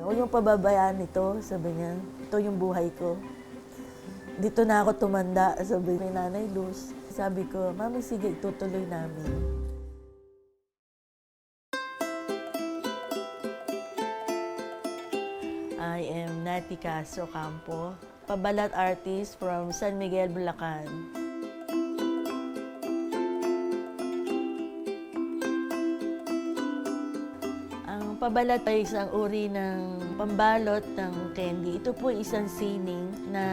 huwag yung pababayaan ito, sabi niya. Ito yung buhay ko. Dito na ako tumanda, sabi ni Nanay Luz. Sabi ko, Mami, sige, itutuloy namin. I am Nati Castro Campo, pabalat artist from San Miguel, Bulacan. Ang pabalat ay isang uri ng pambalot ng candy. Ito po ay isang sining na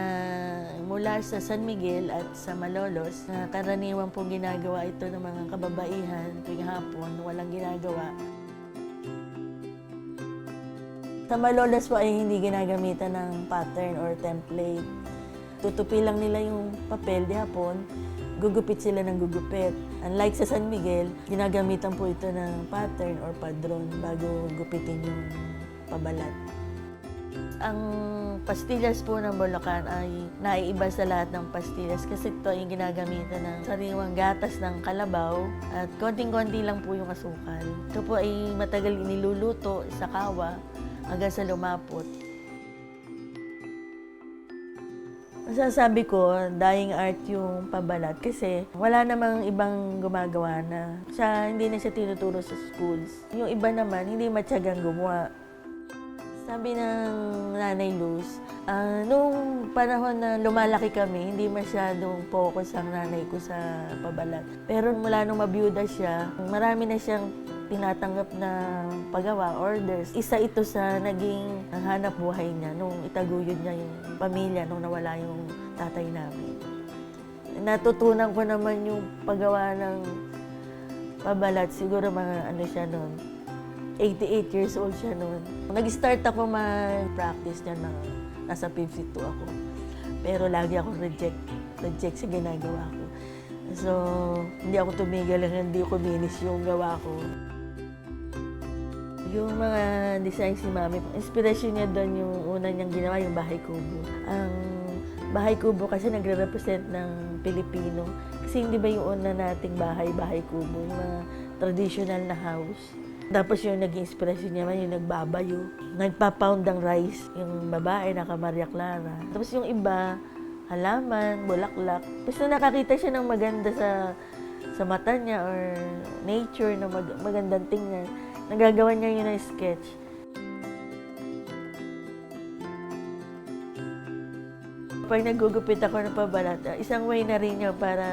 mula sa San Miguel at sa Malolos na karaniwan pong ginagawa ito ng mga kababaihan tuwing hapon, walang ginagawa. Sa Malolos po ay hindi ginagamitan ng pattern or template. Tutupi lang nila yung papel di hapon, gugupit sila ng gugupit. Unlike sa San Miguel, ginagamitan po ito ng pattern or padron bago gupitin yung pabalat. Ang pastillas po ng Bulacan ay naiiba sa lahat ng pastillas kasi ito ay ginagamitan ng sariwang gatas ng kalabaw at konting-konti lang po yung asukal. Ito po ay matagal iniluluto sa kawa hanggang sa lumapot. Masasabi ko, dying art yung pabalat kasi wala namang ibang gumagawa na. Hindi na siya tinuturo sa schools. Yung iba naman, hindi matyagang gumawa. Sabi ng Nanay Luz, nung panahon na lumalaki kami, hindi masyadong focus ang nanay ko sa pabalat. Pero mula nung mabiyuda siya, marami na siyang tinatanggap na paggawa, orders. Isa ito sa naging hanap buhay niya nung itaguyod niya yung pamilya nung nawala yung tatay namin. Natutunan ko naman yung paggawa ng pabalat, siguro mga siya noon, 88 years old siya noon. Nag-start ako mag-practice niya nasa 52 ako. Pero lagi ako reject sa ginagawa ko. So, hindi ako tumigil hanggang hindi ko finish yung gawa ko. Yung mga designs ni Mami, inspirasyon niya doon yung una niyang ginawa, yung bahay kubo. Ang bahay kubo kasi nagre-represent ng Pilipino. Kasi hindi ba yung una nating bahay kubo, yung mga traditional na house. Tapos yung naging inspirasyon niya man, yung nagbabayo. Nagpa-pound ng rice, yung babae, naka Maria Clara. Tapos yung iba, halaman, bulaklak. Basta nakakita siya ng maganda sa mata niya or nature na magandang tingnan. Nagagawa niya yun na sketch. Pag nagugupit ako ng pabalat, isang way na rin niya para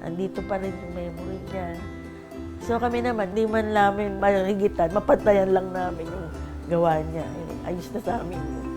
andito pa rin yung memory niya. So kami naman, di man namin maligitan, mapatayan lang namin yung gawa niya. Ayos na sa amin yun.